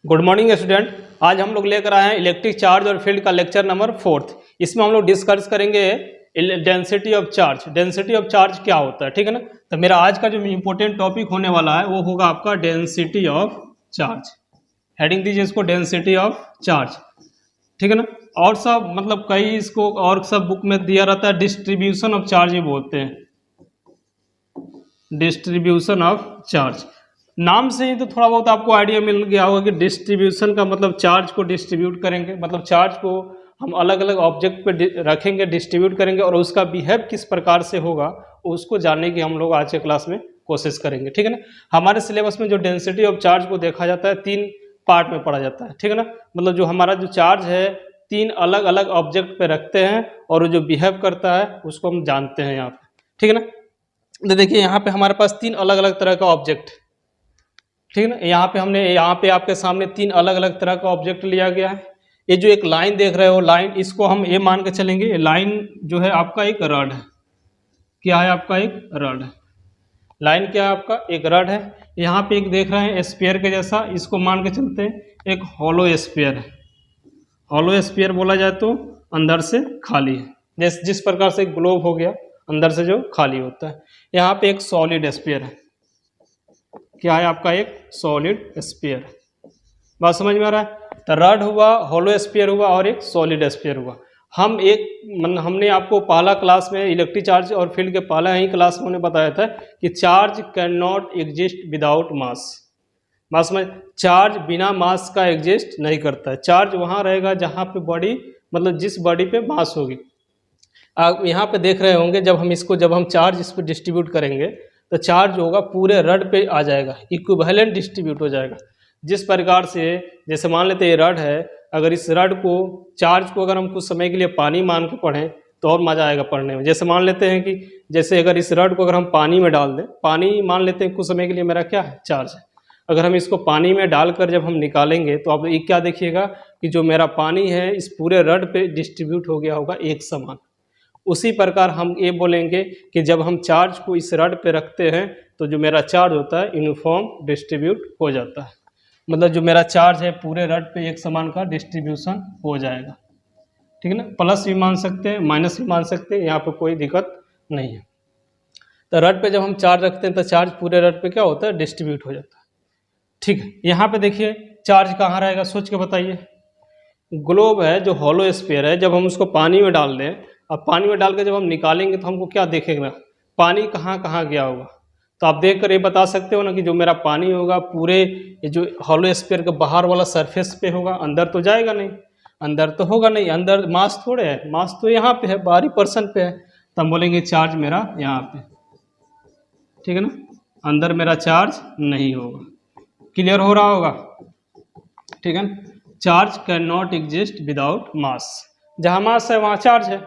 Good morning student. आज हम लोग लेकर आए हैं इलेक्ट्रिक चार्ज और फील्ड का लेक्चर नंबर 4। इसमें हम लोग डिस्कस करेंगे density of charge. Density of charge क्या होता है, ठीक है ना। तो मेरा आज का जो इम्पोर्टेंट टॉपिक होने वाला है वो होगा आपका डेंसिटी ऑफ चार्ज। हेडिंग दीजिए इसको डेंसिटी ऑफ चार्ज, ठीक है ना। और सब मतलब कई इसको और सब बुक में दिया रहता है डिस्ट्रीब्यूशन ऑफ चार्ज ही बोलते हैं, डिस्ट्रीब्यूशन ऑफ चार्ज। नाम से ही तो थोड़ा बहुत आपको आइडिया मिल गया होगा कि डिस्ट्रीब्यूशन का मतलब चार्ज को डिस्ट्रीब्यूट करेंगे, मतलब चार्ज को हम अलग अलग ऑब्जेक्ट पे रखेंगे, डिस्ट्रीब्यूट करेंगे और उसका बिहेव किस प्रकार से होगा उसको जानने की हम लोग आज के क्लास में कोशिश करेंगे, ठीक है ना। हमारे सिलेबस में जो डेंसिटी ऑफ चार्ज को देखा जाता है 3 पार्ट में पढ़ा जाता है, ठीक है ना। मतलब जो हमारा जो चार्ज है 3 अलग अलग ऑब्जेक्ट पे रखते हैं और जो बिहेव करता है उसको हम जानते हैं यहाँ पे, ठीक है ना। तो देखिए यहाँ पे हमारे पास 3 अलग अलग तरह का ऑब्जेक्ट, ठीक है ना। यहाँ पे आपके सामने 3 अलग अलग तरह का ऑब्जेक्ट लिया गया है। ये जो एक लाइन देख रहे हो, लाइन, इसको हम ये मान के चलेंगे ये लाइन जो है आपका एक रड है। क्या है आपका? एक रड है। लाइन क्या है आपका? एक रड है। यहाँ पे एक देख रहे हैं स्फीयर के जैसा, इसको मान के चलते हैं एक हॉलो स्फीयर है। हॉलो स्फीयर बोला जाए तो अंदर से खाली है, जिस प्रकार से ग्लोब हो गया अंदर से जो खाली होता है। यहाँ पे एक सॉलिड स्फीयर है। क्या है आपका? एक सॉलिड स्फीयर। बात समझ में आ रहा है? तो रड हुआ, हॉलो स्फीयर हुआ और एक सॉलिड स्फीयर हुआ। हमने आपको पहला क्लास में इलेक्ट्रिक चार्ज और फील्ड के पहला ही क्लास में बताया था कि charge can not exist without mass. बात समझ? चार्ज बिना मास का एग्जिस्ट नहीं करता है। चार्ज वहाँ रहेगा जहाँ पे बॉडी, मतलब जिस बॉडी पे मास होगी। आप यहाँ पे देख रहे होंगे जब हम चार्ज इस पर डिस्ट्रीब्यूट करेंगे तो चार्ज होगा पूरे रड पे आ जाएगा, इक्विवेलेंट डिस्ट्रीब्यूट हो जाएगा। जिस प्रकार से, जैसे मान लेते हैं ये रड है, अगर इस रड को, चार्ज को अगर हम कुछ समय के लिए पानी मान के पढ़ें तो और मज़ा आएगा पढ़ने में। जैसे मान लेते हैं कि जैसे अगर इस रड को अगर हम पानी में डाल दें, पानी मान लेते हैं कुछ समय के लिए मेरा क्या है? चार्ज है। अगर हम इसको पानी में डालकर जब हम निकालेंगे तो आप ये क्या देखिएगा कि जो मेरा पानी है इस पूरे रड पे डिस्ट्रीब्यूट हो गया होगा एक समान। उसी प्रकार हम ये बोलेंगे कि जब हम चार्ज को इस रड पे रखते हैं तो जो मेरा चार्ज होता है यूनिफॉर्म डिस्ट्रीब्यूट हो जाता है। मतलब जो मेरा चार्ज है पूरे रड पे एक समान का डिस्ट्रीब्यूशन हो जाएगा, ठीक है ना। प्लस भी मान सकते हैं, माइनस भी मान सकते हैं, यहाँ पे कोई दिक्कत नहीं है। तो रड पे जब हम चार्ज रखते हैं तो चार्ज पूरे रड पे क्या होता है? डिस्ट्रीब्यूट हो जाता है, ठीक है। यहाँ पे देखिए चार्ज कहाँ रहेगा, सोच के बताइए। ग्लोब है जो हॉलो स्फीयर है, जब हम उसको पानी में डाल दें, अब पानी में डाल के जब हम निकालेंगे तो हमको क्या देखेगा? पानी कहाँ कहाँ गया होगा। तो आप देख कर ये बता सकते हो ना कि जो मेरा पानी होगा पूरे ये जो हॉलो स्फीयर के बाहर वाला सरफेस पे होगा, अंदर तो जाएगा नहीं, अंदर तो होगा नहीं, अंदर मास थोड़े है, मास तो यहाँ पे है, बाहरी पर्सन पे है। तो हम बोलेंगे चार्ज मेरा यहाँ पे, ठीक है ना, अंदर मेरा चार्ज नहीं होगा। क्लियर हो रहा होगा, ठीक है ना। Charge can not exist without mass. जहाँ मास है वहाँ चार्ज है,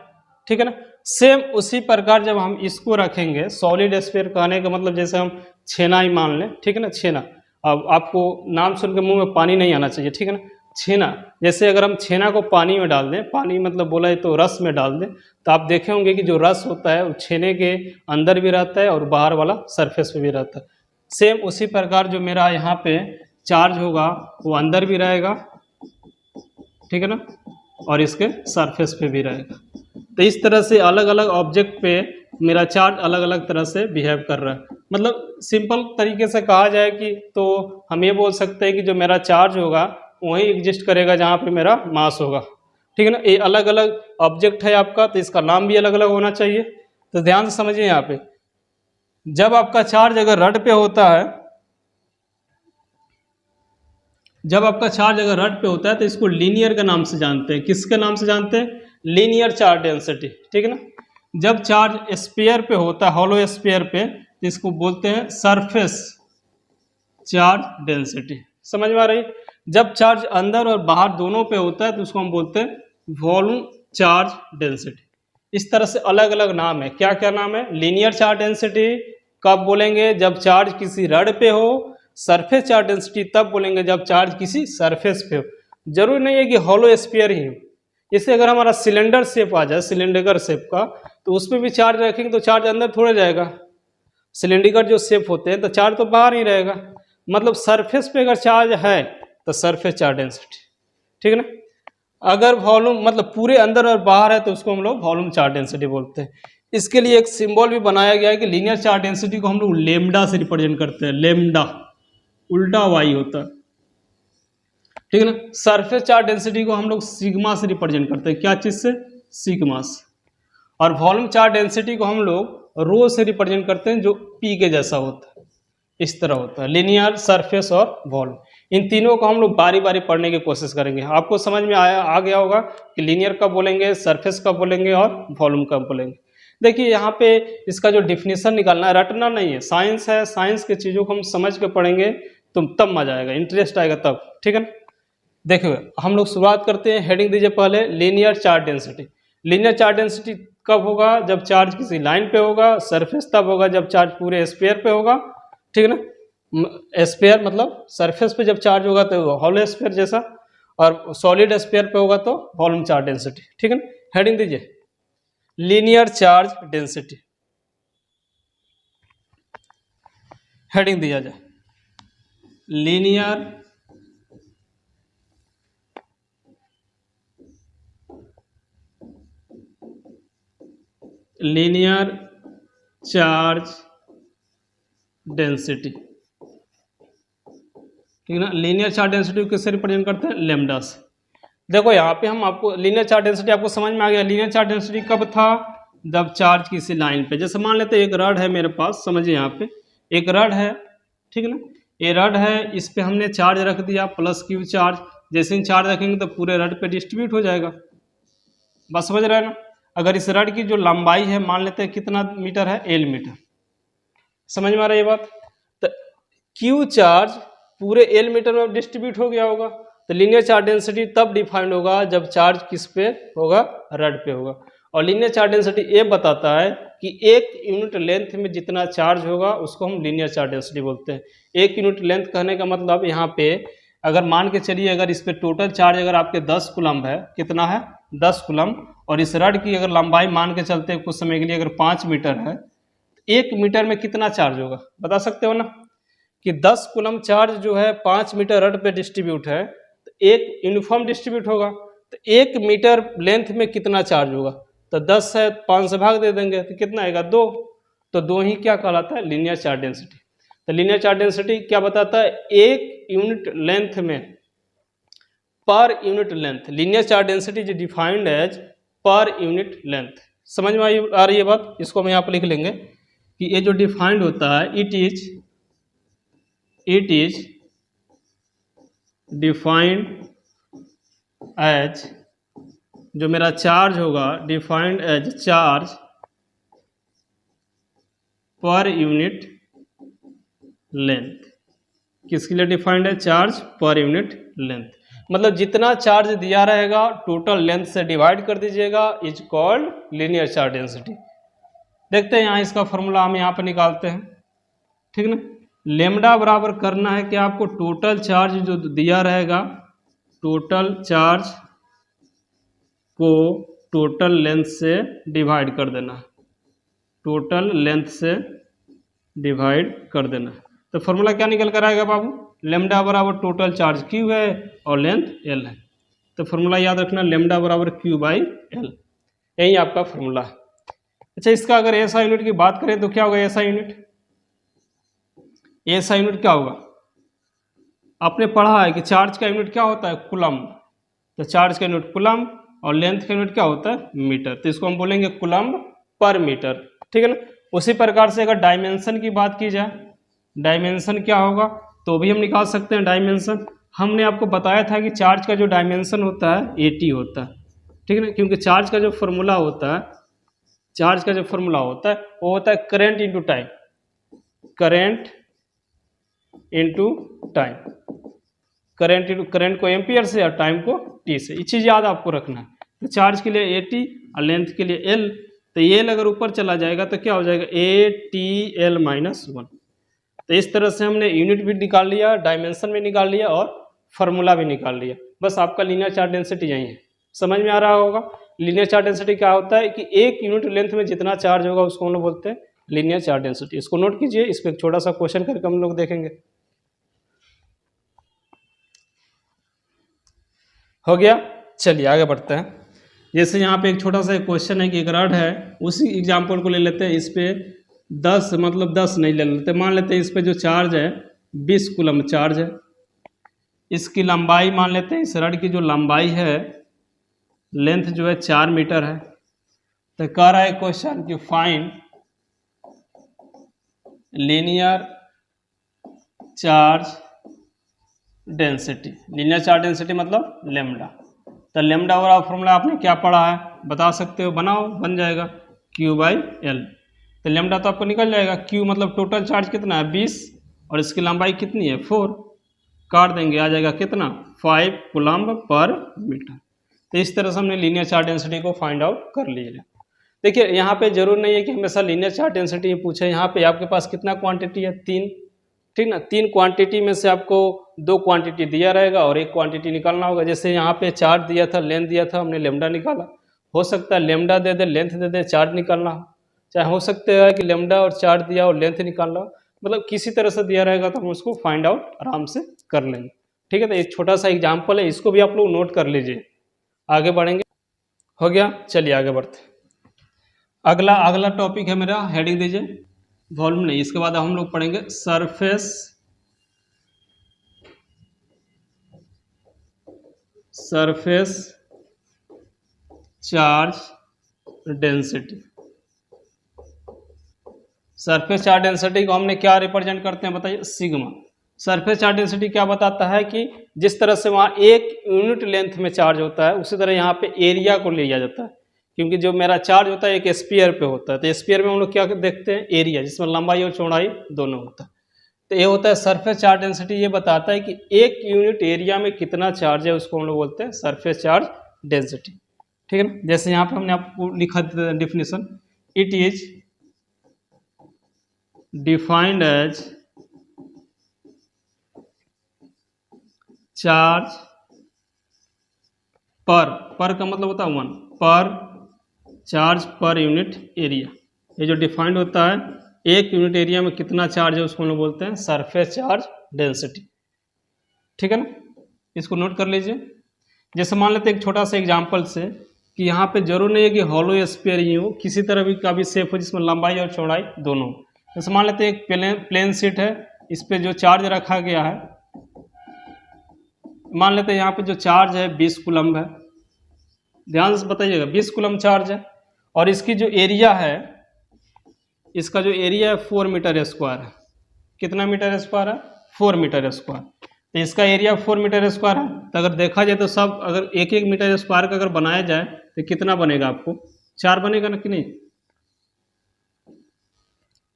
ठीक है ना। सेम उसी प्रकार जब हम इसको रखेंगे, सॉलिड स्फीयर कहने का मतलब जैसे हम छेना ही मान लें, ठीक है ना, छेना। अब आपको नाम सुन के मुंह में पानी नहीं आना चाहिए, ठीक है ना। छेना, जैसे अगर हम छेना को पानी में डाल दें, पानी मतलब बोला है तो रस में डाल दें, तो आप देखे होंगे कि जो रस होता है वो छेने के अंदर भी रहता है और बाहर वाला सरफेस पे भी रहता है। सेम उसी प्रकार जो मेरा यहाँ पे चार्ज होगा वो अंदर भी रहेगा, ठीक है ना, और इसके सरफेस पे भी रहेगा। तो इस तरह से अलग अलग ऑब्जेक्ट पे मेरा चार्ज अलग अलग तरह से बिहेव कर रहा है। मतलब सिंपल तरीके से कहा जाए कि तो हम ये बोल सकते हैं कि जो मेरा चार्ज होगा वहीं एग्जिस्ट करेगा जहाँ पे मेरा मास होगा, ठीक है ना। ये अलग अलग ऑब्जेक्ट है आपका, तो इसका नाम भी अलग अलग होना चाहिए। तो ध्यान से समझिए, यहाँ पे जब आपका चार्ज अगर रड पे होता है, जब आपका चार्ज अगर रड पे होता है तो इसको लीनियर के नाम से जानते हैं। किसके नाम से जानते हैं? लीनियर चार्ज डेंसिटी, ठीक है ना। जब चार्ज स्फीयर पे होता है, हॉलो स्फीयर पे, तो इसको बोलते हैं सरफेस चार्ज डेंसिटी। समझ में आ रही? जब चार्ज अंदर और बाहर दोनों पे होता है तो उसको हम बोलते हैं वॉल्यूम चार्ज डेंसिटी। इस तरह से अलग अलग नाम है। क्या क्या नाम है? लीनियर चार्ज डेंसिटी कब बोलेंगे? जब चार्ज किसी रड पे हो। सरफेस चार्ज डेंसिटी तब बोलेंगे जब चार्ज किसी सरफेस पे हो। जरूरी नहीं है कि हॉलो स्फीयर ही हो। जैसे अगर हमारा सिलेंडर शेप आ जाए, सिलेंडर शेप का, तो उसमें भी चार्ज रखेंगे तो चार्ज अंदर थोड़े जाएगा। सिलेंडर जो शेप होते हैं तो चार्ज तो बाहर ही रहेगा। मतलब सरफेस पे अगर चार्ज है तो सरफेस चार्ज डेंसिटी, ठीक है ना। अगर वॉल्यूम मतलब पूरे अंदर और बाहर है तो उसको हम लोग वॉल्यूम चार्ज डेंसिटी बोलते हैं। इसके लिए एक सिंबल भी बनाया गया है कि लीनियर चार्ज डेंसिटी को हम लोग लेमडा से रिप्रेजेंट करते हैं। लेमडा उल्टा वाई होता है, ठीक है ना। सरफेस चार्ज डेंसिटी को हम लोग सिग्मा से रिप्रेजेंट करते हैं। क्या चीज से? सिग्मा से। और वॉल्यूम चार्ज डेंसिटी को हम लोग रो से रिप्रेजेंट करते हैं, जो पी के जैसा होता है, इस तरह होता है। लीनियर, सरफेस और वॉल्यूम, इन तीनों को हम लोग बारी बारी पढ़ने की कोशिश करेंगे। आपको समझ में आ गया होगा कि लीनियर कब बोलेंगे, सरफेस कब बोलेंगे और वॉल्यूम कब बोलेंगे। देखिए यहाँ पे इसका जो डिफिनेशन निकालना है, रटना नहीं है, साइंस है, साइंस की चीज़ों को हम समझ के पढ़ेंगे तो तब मजा आएगा, इंटरेस्ट आएगा तब, ठीक है ना। देखिए हम लोग शुरुआत करते हैं, हेडिंग दीजिए पहले linear charge density. Linear charge density कब होगा? जब चार्ज किसी लाइन पे होगा। सरफेस तब होगा जब चार्ज पूरे स्फीयर पे होगा, ठीक है ना। स्फीयर मतलब सरफेस पे जब चार्ज होगा तो हॉलो स्फीयर जैसा, और सॉलिड स्फीयर पे होगा तो वॉल्यूम चार्ज डेंसिटी, ठीक है ना। हेडिंग दीजिए लीनियर चार्ज डेंसिटी, हेडिंग दिया जाए लीनियर चार्ज डेंसिटी, ठीक है ना। लीनियर चार्ज डेंसिटी को किससे रिप्रेजेंट करते हैं? लेमडा से। देखो यहाँ पे हम आपको लीनियर चार्ज डेंसिटी आपको समझ में आ गया। लीनियर चार्ज डेंसिटी कब था? जब चार्ज किसी लाइन पे, जैसे मान लेते हैं एक रड है मेरे पास, समझिए यहाँ पे एक रड है, ठीक है ना। ये रड है, इस पे हमने चार्ज रख दिया प्लस क्यू चार्ज। जैसे ही चार्ज रखेंगे तो पूरे रड पे डिस्ट्रीब्यूट हो जाएगा। बस समझ रहे हैं ना। अगर इस रड की जो लंबाई है मान लेते हैं कितना मीटर है? L metre. समझ में आ रहा है ये बात? तो क्यू चार्ज पूरे एल मीटर में डिस्ट्रीब्यूट हो गया होगा। तो लीनियर चार्ज डेंसिटी तब डिफाइंड होगा जब चार्ज किस पे होगा? रड पे होगा। और लीनियर चार्ज डेंसिटी ये बताता है कि एक यूनिट लेंथ में जितना चार्ज होगा उसको हम लीनियर चार्ज डेंसिटी बोलते हैं। एक यूनिट लेंथ कहने का मतलब यहाँ पे अगर मान के चलिए, अगर इस पे टोटल चार्ज अगर आपके 10 कूलम्ब है, कितना है? 10 कूलम्ब। और इस रड की अगर लंबाई मान के चलते हैं कुछ समय के लिए अगर 5 मीटर है, 1 मीटर में कितना चार्ज होगा? बता सकते हो ना कि 10 कूलम्ब चार्ज जो है 5 मीटर रड पे डिस्ट्रीब्यूट है, तो एक यूनिफॉर्म डिस्ट्रीब्यूट होगा। तो 1 मीटर लेंथ में कितना चार्ज होगा? तो 10 है, 5 से भाग दे देंगे तो कितना आएगा? 2। तो 2 ही क्या कहलाता है? Linear charge density. तो लीनियर चार्ज डेंसिटी क्या बताता है? एक यूनिट लेंथ में, per unit length, linear charge density is defined as per unit length. समझ में आ रही है बात? इसको हम यहाँ पर लिख लेंगे कि ये जो डिफाइंड होता है, इट इज डिफाइंड एज, जो मेरा चार्ज होगा defined as charge per unit length. किसके लिए डिफाइंड है? Charge per unit length. मतलब जितना चार्ज दिया रहेगा टोटल लेंथ से डिवाइड कर दीजिएगा, is called linear charge density. देखते हैं यहाँ इसका फॉर्मूला हम यहाँ पर निकालते हैं, ठीक ना। लेमडा बराबर करना है कि आपको टोटल चार्ज जो दिया रहेगा, टोटल चार्ज को टोटल लेंथ से डिवाइड कर देना, टोटल लेंथ से डिवाइड कर देना। तो फॉर्मूला क्या निकल कर आएगा बाबू? लेमडा बराबर टोटल चार्ज क्यू है और लेंथ एल है। तो फॉर्मूला याद रखना, लेमडा बराबर क्यू बाई एल, यही आपका फॉर्मूला है। अच्छा, इसका अगर ऐसा यूनिट की बात करें तो क्या होगा? ऐसा यूनिट, ऐसा यूनिट क्या होगा? आपने पढ़ा है कि चार्ज का यूनिट क्या होता है? कूलम्ब। तो चार्ज का यूनिट कूलम्ब और लेंथ का यूनिट क्या होता है? मीटर। तो इसको हम बोलेंगे कूलम्ब पर मीटर, ठीक है ना। उसी प्रकार से अगर डायमेंशन की बात की जाए, डायमेंशन क्या होगा तो भी हम निकाल सकते हैं डायमेंशन। हमने आपको बताया था कि चार्ज का जो डायमेंशन होता है 80 होता है, ठीक है ना। क्योंकि चार्ज का जो फॉर्मूला होता है, चार्ज का जो फॉर्मूला होता है वो होता है current into time, current into time. Current को एम्पियर से और टाइम को टी से, ये चीज़ याद आपको रखना है। तो चार्ज के लिए 80 और लेंथ के लिए एल। तो एल अगर ऊपर चला जाएगा तो क्या हो जाएगा? ATL-1। तो इस तरह से हमने यूनिट भी निकाल लिया, डायमेंशन भी निकाल लिया और फार्मूला भी निकाल लिया। बस आपका लीनियर चार्ज डेंसिटी यही है। समझ में आ रहा होगा? लीनियर चार्ज डेंसिटी क्या होता है कि एक यूनिट लेंथ में जितना चार्ज होगा उसको हम लोग बोलते हैं लीनियर चार्ज डेंसिटी। इसको नोट कीजिए, इस पर एक छोटा सा क्वेश्चन करके हम लोग देखेंगे। हो गया। चलिए आगे बढ़ते हैं। जैसे यहाँ पे एक छोटा सा क्वेश्चन है कि एक रड है, उसी एग्जाम्पल को ले लेते हैं। इस पे 10 मतलब 10 नहीं ले लेते, मान लेते हैं इस पे जो चार्ज है 20 कूलम चार्ज है। इसकी लंबाई मान लेते हैं, इस रड की जो लंबाई है, लेंथ जो है 4 मीटर है। तो कह रहा है क्वेश्चन कि find linear charge density. Linear charge density मतलब लेमडा। तो लेमडा वाला फॉर्मूला आपने क्या पढ़ा है बता सकते हो, बनाओ, बन जाएगा Q/L। तो लेमडा तो आपको निकल जाएगा। Q मतलब टोटल चार्ज कितना है 20 और इसकी लंबाई कितनी है 4, काट देंगे आ जाएगा कितना 5 कूलम्ब पर मीटर। तो इस तरह से हमने लीनियर चार्ज डेंसिटी को फाइंड आउट कर लिया। देखिए यहाँ पे जरूर नहीं है कि हमेशा लीनियर चार्ज डेंसिटी पूछे। यहाँ पे आपके पास कितना क्वांटिटी है 3, ठीक ना। 3 क्वांटिटी में से आपको 2 क्वांटिटी दिया रहेगा और 1 क्वांटिटी निकालना होगा। जैसे यहाँ पे चार्ज दिया था, लेंथ दिया था, हमने लेमडा निकाला। हो सकता है लेमडा दे दे, लेंथ दे दे, चार्ज निकालना हो, चाहे हो सकता है कि लेमडा और चार्ज दिया और लेंथ निकालना हो, मतलब किसी तरह से दिया रहेगा तो हम उसको फाइंड आउट आराम से कर लेंगे, ठीक है। तो एक छोटा सा एग्जाम्पल है, इसको भी आप लोग नोट कर लीजिए। आगे बढ़ेंगे, हो गया। चलिए आगे बढ़ते। अगला टॉपिक है मेरा, हेडिंग दीजिए, वॉल्यूम नहीं। इसके बाद हम लोग पढ़ेंगे surface charge density. Surface charge density को हमने क्या रिप्रेजेंट करते हैं बताइए, सिग्मा। सरफेस चार्ज डेंसिटी क्या बताता है कि जिस तरह से वहाँ 1 यूनिट लेंथ में चार्ज होता है, उसी तरह यहाँ पे एरिया को लिया जाता है। क्योंकि जो मेरा चार्ज होता है एक स्फीयर पे होता है, तो स्फीयर में हम लोग क्या देखते हैं, एरिया, जिसमें लंबाई और चौड़ाई दोनों होता है। तो ये होता है सरफेस चार्ज डेंसिटी। ये बताता है कि 1 यूनिट एरिया में कितना चार्ज है, उसको हम लोग बोलते हैं सरफेस चार्ज डेंसिटी, ठीक है ना। जैसे यहाँ पे हमने आपको लिखा definition, it is defined as charge per का मतलब होता है 1 पर चार्ज पर यूनिट एरिया। ये जो डिफाइंड होता है 1 यूनिट एरिया में कितना चार्ज है, उसको हम लोग बोलते हैं सरफेस चार्ज डेंसिटी, ठीक है ना। इसको नोट कर लीजिए। जैसे मान लेते हैं एक छोटा सा एग्जांपल से कि यहाँ पे जरूर नहीं है कि हॉलो स्फीयर ही हो, किसी तरह भी का भी शेप हो जिसमें लंबाई और चौड़ाई दोनों। जैसे मान लेते हैं एक प्लेन शीट है, इस पे जो चार्ज रखा गया है, मान लेते हैं यहाँ पे जो चार्ज है 20 कूलम्ब है। ध्यान से बताइएगा 20 कूलम्ब चार्ज है और इसकी जो एरिया है, इसका जो एरिया है 4 मीटर स्क्वायर है। कितना मीटर स्क्वायर है, 4 मीटर स्क्वायर। तो इसका एरिया 4 मीटर स्क्वायर है। तो अगर देखा जाए तो सब अगर 1-1 मीटर स्क्वायर का अगर बनाया जाए तो कितना बनेगा, आपको 4 बनेगा ना कि नहीं।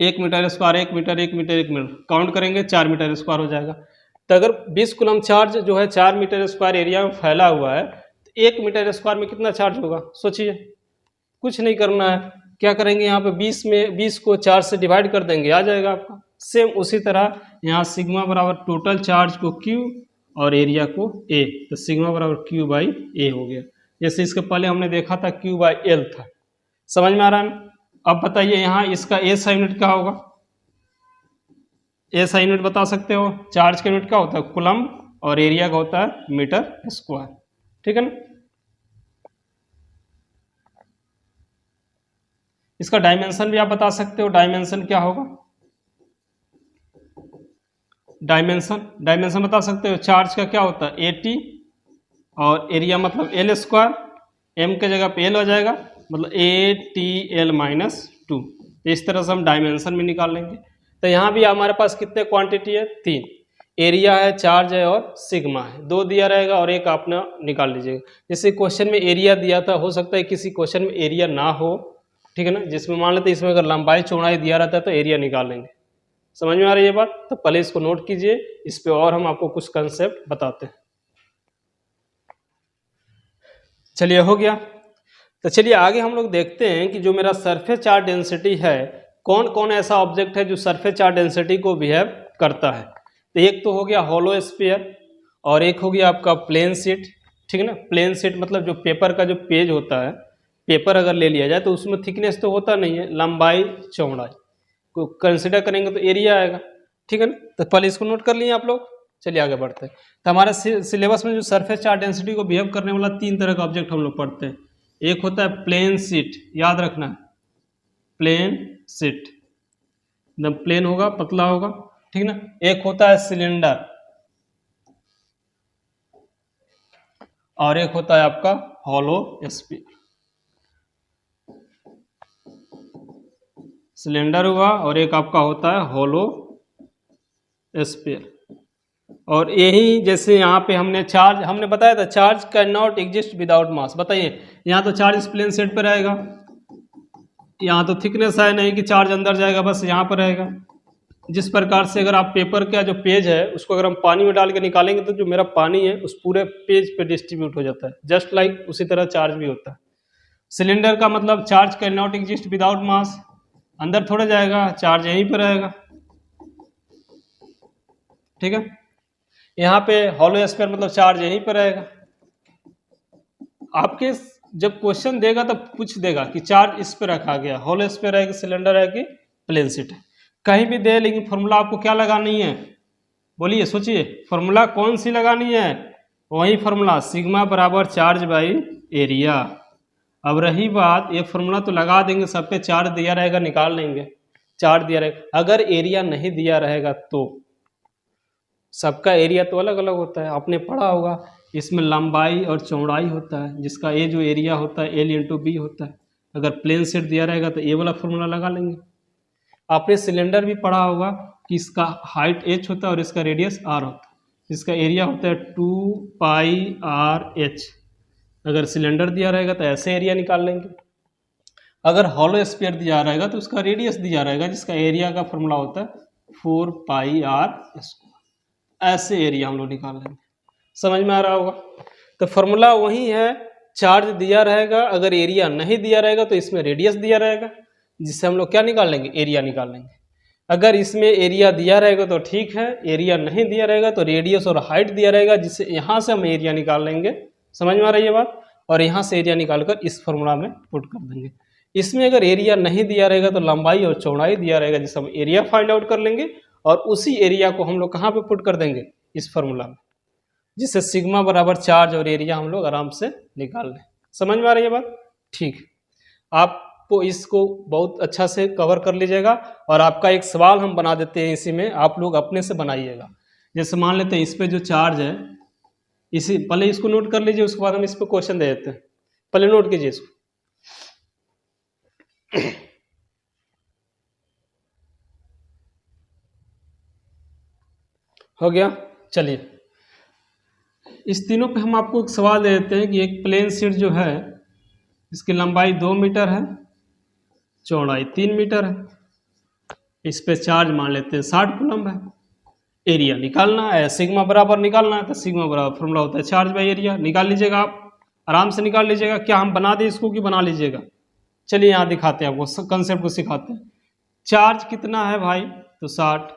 1 metre square, 1 metre, 1 metre, 1 metre, count करेंगे 4 मीटर स्क्वायर हो जाएगा। तो अगर 20 कूलम्ब चार्ज जो है 4 मीटर स्क्वायर एरिया में फैला हुआ है, तो 1 मीटर स्क्वायर में कितना चार्ज होगा सोचिए। कुछ नहीं करना है, क्या करेंगे यहाँ पे 20 को 4 से डिवाइड कर देंगे, आ जाएगा आपका। सेम उसी तरह यहाँ सिग्मा बराबर टोटल चार्ज को Q और एरिया को A, तो सिग्मा बराबर Q/A हो गया। जैसे इसके पहले हमने देखा था Q/L था, समझ में आ रहा है ना। अब बताइए यहाँ इसका SI यूनिट क्या होगा, SI यूनिट बता सकते हो। चार्ज का यूनिट क्या होता है कूलम्ब और एरिया का होता है मीटर स्क्वायर, ठीक है ना। इसका डायमेंशन भी आप बता सकते हो, डायमेंशन क्या होगा, डायमेंशन बता सकते हो। चार्ज का क्या होता है AT और एरिया मतलब L स्क्वायर, M के जगह पे L हो जाएगा, मतलब ATL-2। तो इस तरह से हम डायमेंशन भी निकाल लेंगे। तो यहाँ भी हमारे पास कितने क्वांटिटी है, 3, एरिया है, चार्ज है और सिग्मा है। 2 दिया रहेगा और 1 आपने निकाल लीजिएगा। जैसे क्वेश्चन में एरिया दिया था, हो सकता है किसी क्वेश्चन में एरिया ना हो, ठीक है ना, जिसमें मान लेते इसमें अगर लंबाई चौड़ाई दिया रहता है तो एरिया निकाल लेंगे। समझ में आ रही है बात, तो पहले इसको नोट कीजिए, इस पे और हम आपको कुछ कंसेप्ट बताते हैं। चलिए हो गया। तो चलिए आगे हम लोग देखते हैं कि जो मेरा सरफेस चार्ज डेंसिटी है, कौन कौन ऐसा ऑब्जेक्ट है जो सरफेस चार्ज डेंसिटी को बिहेव करता है। तो एक तो हो गया हॉलो स्फीयर और एक हो गया आपका प्लेन शीट, ठीक है ना। प्लेन शीट मतलब जो पेपर का जो पेज होता है, पेपर अगर ले लिया जाए तो उसमें थिकनेस तो होता नहीं है, लंबाई चौड़ाई को कंसिडर करेंगे तो एरिया आएगा, ठीक है ना। तो पहले इसको नोट कर लिए आप लोग। चलिए आगे बढ़ते हैं। तो हमारे सिलेबस में जो सरफेस चार्ज डेंसिटी को बिहेव करने वाला 3 तरह का ऑब्जेक्ट हम लोग पढ़ते हैं। एक होता है प्लेन शीट, याद रखना है, प्लेन शीट एकदम प्लेन होगा, पतला होगा, ठीक ना। एक होता है सिलेंडर और एक होता है आपका हॉलो स्फीयर। सिलेंडर हुआ और एक आपका होता है हॉलो स्फीयर। और यही जैसे यहाँ पे हमने बताया था charge can not exist without mass. बताइए, यहाँ तो चार्ज इस प्लेन शीट पे रहेगा, यहाँ तो थिकनेस है नहीं कि चार्ज अंदर जाएगा, बस यहाँ पर रहेगा। जिस प्रकार से अगर आप पेपर का जो पेज है उसको अगर हम पानी में डाल के निकालेंगे तो जो मेरा पानी है उस पूरे पेज पे डिस्ट्रीब्यूट हो जाता है, जस्ट लाइक उसी तरह चार्ज भी होता है। सिलेंडर का मतलब charge can not exist without mass, अंदर थोड़ा जाएगा, चार्ज यहीं पर रहेगा, ठीक है। यहाँ पे हॉलो स्फीयर मतलब चार्ज यहीं पर रहेगा। आपके जब क्वेश्चन देगा तब पूछ देगा कि चार्ज इस पे रखा गया, हॉलो स्फीयर है कि सिलेंडर है कि प्लेन शीट है, कहीं भी दे, लेकिन फॉर्मूला आपको क्या लगानी है, बोलिए, सोचिए, फॉर्मूला कौन सी लगानी है, वही फॉर्मूला सिग्मा बराबर चार्ज बाई एरिया। अब रही बात, ये फॉर्मूला तो लगा देंगे, सब पे चार्ज दिया रहेगा, निकाल लेंगे, चार्ज दिया रहेगा। अगर एरिया नहीं दिया रहेगा तो सबका एरिया तो अलग अलग होता है, आपने पढ़ा होगा, इसमें लंबाई और चौड़ाई होता है, जिसका ए जो एरिया होता है एल इंटू बी होता है। अगर प्लेन शीट दिया रहेगा तो ए वाला फॉर्मूला लगा लेंगे। आपने सिलेंडर भी पढ़ा होगा कि इसका हाइट h होता है और इसका रेडियस r होता है, इसका एरिया होता है 2πr/h। अगर सिलेंडर दिया रहेगा तो ऐसे एरिया निकाल लेंगे। अगर हॉलो स्फीयर दिया रहेगा तो उसका रेडियस दिया रहेगा, जिसका एरिया का फॉर्मूला होता है 4πr²। ऐसे एरिया हम लोग निकाल लेंगे, समझ में आ रहा होगा। तो फॉर्मूला वही है, चार्ज दिया रहेगा, अगर एरिया नहीं दिया रहेगा तो इसमें रेडियस दिया रहेगा, जिससे हम लोग क्या निकाल लेंगे, एरिया निकाल लेंगे। अगर इसमें एरिया दिया रहेगा तो ठीक है, एरिया नहीं दिया रहेगा तो रेडियस और हाइट दिया रहेगा, जिससे यहाँ से हम एरिया निकाल लेंगे। समझ में आ रही है बात। और यहाँ से एरिया निकालकर इस फॉर्मूला में पुट कर देंगे। इसमें अगर एरिया नहीं दिया रहेगा तो लंबाई और चौड़ाई दिया रहेगा, जिससे हम एरिया फाइंड आउट कर लेंगे और उसी एरिया को हम लोग कहाँ पे पुट कर देंगे, इस फॉर्मूला में, जिससे सिग्मा बराबर चार्ज और एरिया हम लोग आराम से निकाल लें। समझ में आ रही है बात। ठीक, आपको इसको बहुत अच्छा से कवर कर लीजिएगा। और आपका एक सवाल हम बना देते हैं इसी में, आप लोग अपने से बनाइएगा। जैसे मान लेते हैं इस पे जो चार्ज है, इसी पहले इसको नोट कर लीजिए, उसके बाद हम इस पे क्वेश्चन दे देते हैं। पहले नोट कीजिए इसको। हो गया। चलिए, इस तीनों पे हम आपको एक सवाल दे देते हैं कि एक प्लेन शीट जो है, इसकी लंबाई 2 मीटर है, चौड़ाई 3 मीटर है, इस पे चार्ज मान लेते हैं 60 कूलम्ब है। एरिया निकालना है, सिग्मा बराबर निकालना है, तो सिग्मा बराबर फॉर्मूला होता है चार्ज बाई एरिया। निकाल लीजिएगा, आप आराम से निकाल लीजिएगा। क्या हम बना दें इसको कि बना लीजिएगा? चलिए यहाँ दिखाते हैं आपको, कंसेप्ट को सिखाते हैं। चार्ज कितना है भाई, तो 60।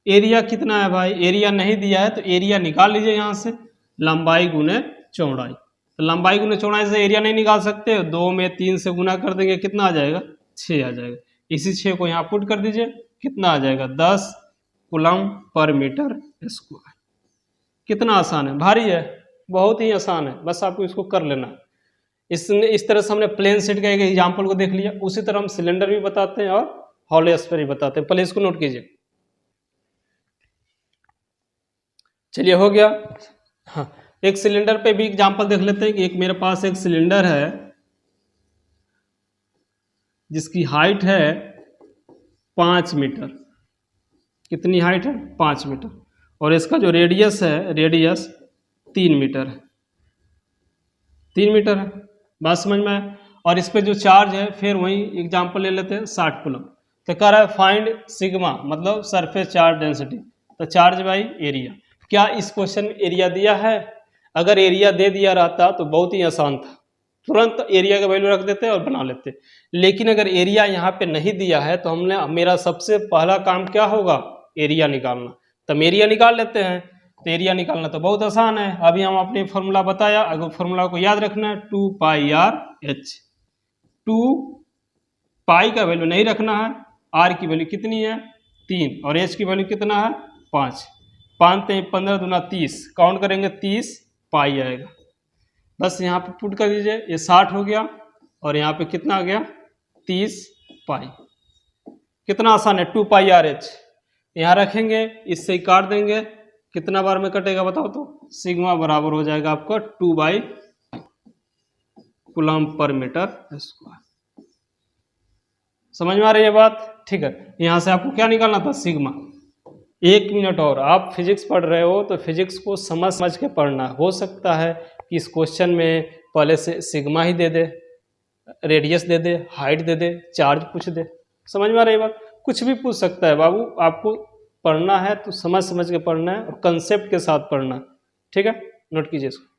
एरिया कितना है भाई, एरिया नहीं दिया है तो एरिया निकाल लीजिए यहाँ से, लंबाई गुने चौड़ाई। तो लंबाई गुने चौड़ाई से एरिया नहीं निकाल सकते, 2 में 3 से गुना कर देंगे, कितना आ जाएगा, 6 आ जाएगा। इसी 6 को यहाँ पुट कर दीजिए, कितना आ जाएगा, 10 कूलम्ब पर मीटर स्क्वायर। कितना आसान है, भारी है, बहुत ही आसान है, बस आपको इसको कर लेना है। इस तरह से हमने प्लेन शीट का एक एग्जाम्पल को देख लिया। उसी तरह हम सिलेंडर भी बताते हैं और हॉलो स्फीयर भी बताते हैं। पहले इसको नोट कीजिए। चलिए, हो गया। हाँ, एक सिलेंडर पे भी एग्जांपल देख लेते हैं कि एक मेरे पास एक सिलेंडर है जिसकी हाइट है 5 मीटर। कितनी हाइट है, 5 मीटर। और इसका जो रेडियस है, रेडियस 3 मीटर है, 3 मीटर है। बात समझ में आए। और इस पे जो चार्ज है, फिर वही एग्जांपल ले लेते हैं, 60 कूलम्ब। तो कह रहा है फाइंड सिग्मा, मतलब सरफेस चार्ज डेंसिटी, तो चार्ज बाई एरिया। क्या इस क्वेश्चन में एरिया दिया है? अगर एरिया दे दिया रहता तो बहुत ही आसान था, तुरंत एरिया का वैल्यू रख देते और बना लेते। लेकिन अगर एरिया यहाँ पे नहीं दिया है तो मेरा सबसे पहला काम क्या होगा, एरिया निकालना। तो हम एरिया निकाल लेते हैं। तो एरिया निकालना तो बहुत आसान है, अभी हम अपने फॉर्मूला बताया। अगर फॉर्मूला को याद रखना है, 2πr/h। 2 पाई का वैल्यू नहीं रखना है, r की वैल्यू कितनी है, 3, और h की वैल्यू कितना है, 5। 5 3 15 दूना 30, काउंट करेंगे 30 पाई आएगा। बस यहाँ पे पुट कर दीजिए, ये 60 हो गया और यहाँ पे कितना आ गया 30 पाई। कितना आसान है, 2 पाई आर एच यहाँ रखेंगे, इससे ही काट देंगे, कितना बार में कटेगा बताओ तो, सिग्मा बराबर हो जाएगा आपका 2/, कूलम पर मीटर स्क्वायर। समझ में आ रही है बात? ठीक है, यहाँ से आपको क्या निकालना था, सिग्मा। 1 मिनट और, आप फिजिक्स पढ़ रहे हो तो फिजिक्स को समझ समझ के पढ़ना। हो सकता है कि इस क्वेश्चन में पहले से सिग्मा ही दे दे, रेडियस दे दे, हाइट दे दे, चार्ज पूछ दे। समझ में आ रही बात? कुछ भी पूछ सकता है बाबू, आपको पढ़ना है तो समझ समझ के पढ़ना है और कंसेप्ट के साथ पढ़ना। ठीक है, नोट कीजिए इसको।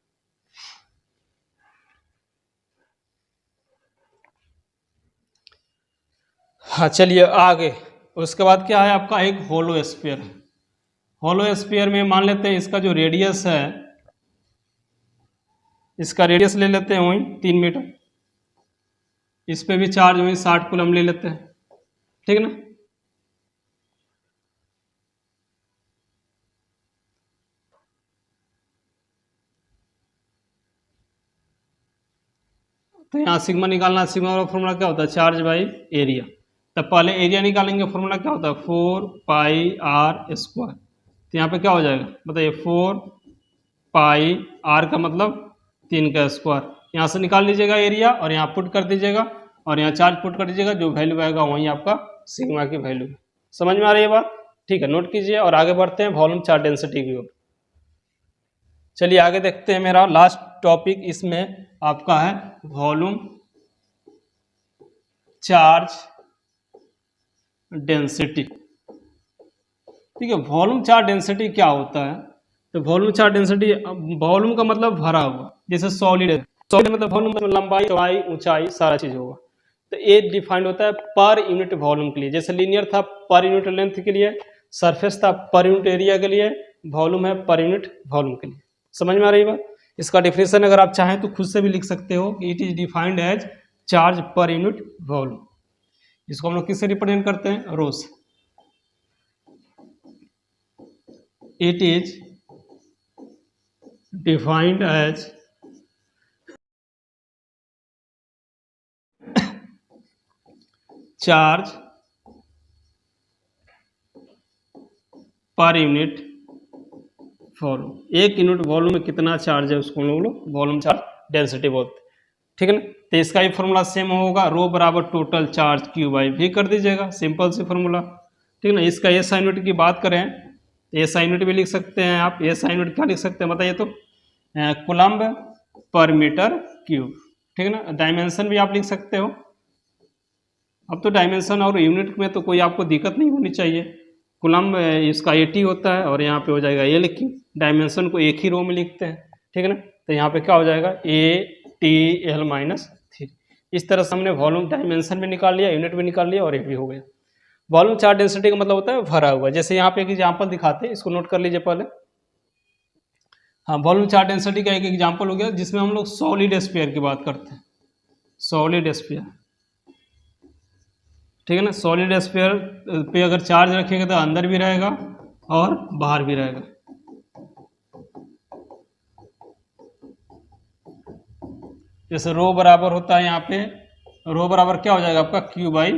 हाँ चलिए आगे, उसके बाद क्या है आपका, एक होलो स्फीयर। होलो स्फीयर में मान लेते हैं इसका जो रेडियस है, इसका रेडियस ले लेते हैं वही 3 मीटर, इस पे भी चार्ज वही 60 कूलम ले लेते हैं। ठीक है ना, तो यहाँ सिग्मा निकालना, सिग्मा का फॉर्मूला क्या होता है, चार्ज बाई एरिया। तब पहले एरिया निकालेंगे, फॉर्मूला क्या होता है 4 पाई आर स्क्वायर। तो यहाँ पे क्या हो जाएगा बताइए, 4 पाई आर का मतलब 3 का स्क्वायर। यहाँ से निकाल लीजिएगा एरिया और यहाँ पुट कर दीजिएगा और यहाँ चार्ज पुट कर दीजिएगा, जो वैल्यू आएगा वहीं आपका सिग्मा की वैल्यू। समझ में आ रही है बात? ठीक है, नोट कीजिए और आगे बढ़ते हैं वॉल्यूम चार्ज डेंसिटी की ओर। चलिए आगे देखते हैं, मेरा लास्ट टॉपिक इसमें आपका है वॉल्यूम चार्ज डेंसिटी। ठीक है, वॉल्यूम चार्ज डेंसिटी क्या होता है, तो वॉल्यूम चार्ज डेंसिटी, वॉल्यूम का मतलब भरा हुआ, जैसे सॉलिड मतलब वॉल्यूम मतलब लंबाई चौड़ाई ऊंचाई सारा चीज होगा। तो ये डिफाइंड होता है पर यूनिट वॉल्यूम के लिए। जैसे लीनियर था पर यूनिट लेंथ के लिए, सरफेस था पर यूनिट एरिया के लिए, वॉल्यूम है पर यूनिट वॉल्यूम के लिए। समझ में आ रही बात? इसका डिफिनेशन अगर आप चाहें तो खुद से भी लिख सकते हो, it is defined as charge per unit volume. इसको हम लोग किससे रिप्रेजेंट करते हैं, रो से। It is defined as charge per unit volume. 1 unit volume में कितना चार्ज है उसको हम लोग वॉल्यूम चार्ज डेंसिटी बोलते हैं। ठीक है ना, तो इसका भी फॉर्मूला सेम होगा, रो बराबर टोटल चार्ज क्यू बाई भी कर दीजिएगा, सिंपल सी फॉर्मूला। ठीक है ना, इसका एसआई यूनिट की बात करें तो एसआई यूनिट भी लिख सकते हैं आप। एसआई यूनिट क्या लिख सकते हैं बताइए तो, कूलम्ब पर मीटर क्यूब। ठीक है ना, डायमेंशन भी आप लिख सकते हो। अब तो डायमेंशन और यूनिट में तो कोई आपको दिक्कत नहीं होनी चाहिए। कूलम्ब इसका 80 होता है और यहाँ पे हो जाएगा एल क्यू। डायमेंशन को एक ही रो में लिखते हैं। ठीक है ना, तो यहाँ पे क्या हो जाएगा ATL-3। इस तरह से हमने वॉल्यूम डायमेंशन भी निकाल लिया, यूनिट भी निकाल लिया और ये भी हो गया। वॉल्यूम चार्ज डेंसिटी का मतलब होता है भरा हुआ। जैसे यहाँ पे एक एग्जाम्पल दिखाते हैं, इसको नोट कर लीजिए पहले। हाँ, वॉल्यूम चार्ज डेंसिटी का एक एग्जाम्पल हो गया जिसमें हम लोग सॉलिड स्फीयर की बात करते हैं। सॉलिड स्फीयर, ठीक है ना, सॉलिड स्फीयर पे अगर चार्ज रखेंगे तो अंदर भी रहेगा और बाहर भी रहेगा। जैसे रो बराबर होता है यहाँ पे, रो बराबर क्या हो जाएगा आपका क्यू बाई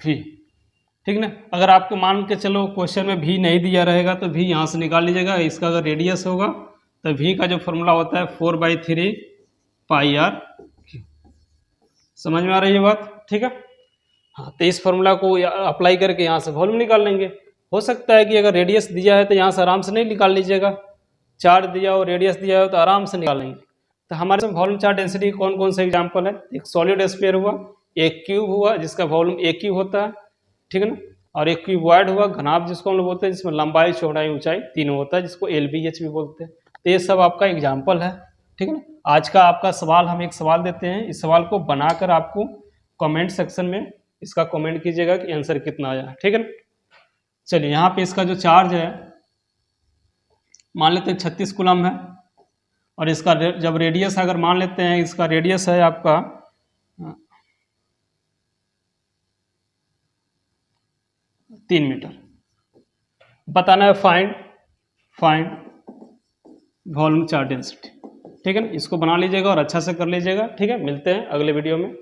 वी। ठीक ना, अगर आपको मान के चलो क्वेश्चन में भी नहीं दिया रहेगा तो भी यहाँ से निकाल लीजिएगा। इसका अगर रेडियस होगा तो भी का जो फॉर्मूला होता है 4/3 पाई आर क्यू। समझ में आ रही है बात? ठीक है, हाँ, तो इस फॉर्मूला को अप्लाई करके यहाँ से वॉल्यूम निकाल लेंगे। हो सकता है कि अगर रेडियस दिया है तो यहाँ से आराम से नहीं निकाल लीजिएगा, चार्ज दिया हो रेडियस दिया हो तो आराम से निकालेंगे। तो हमारे पास वॉल्यूम चार्ज डेंसिटी कौन कौन से एग्जाम्पल है, एक सॉलिड स्फीयर हुआ, एक क्यूब हुआ जिसका वॉल्यूम एक क्यूब होता है, ठीक है ना, और एक क्यूबॉइड हुआ घनाभ जिसको हम लोग बोलते हैं, जिसमें लंबाई चौड़ाई ऊंचाई तीनों होता है, जिसको LBH भी बोलते हैं। तो ये सब आपका एग्जाम्पल है। ठीक है ना, आज का आपका सवाल, हम एक सवाल देते हैं, इस सवाल को बनाकर आपको कमेंट सेक्शन में इसका कमेंट कीजिएगा कि आंसर कितना आया। ठीक है ना, चलिए यहाँ पे इसका जो चार्ज है मान लेते हैं 36 कूलम है, और इसका जब रेडियस अगर मान लेते हैं, इसका रेडियस है आपका 3 मीटर। बताना है find find volume charge density. ठीक है ना, इसको बना लीजिएगा और अच्छा से कर लीजिएगा। ठीक है, मिलते हैं अगले वीडियो में।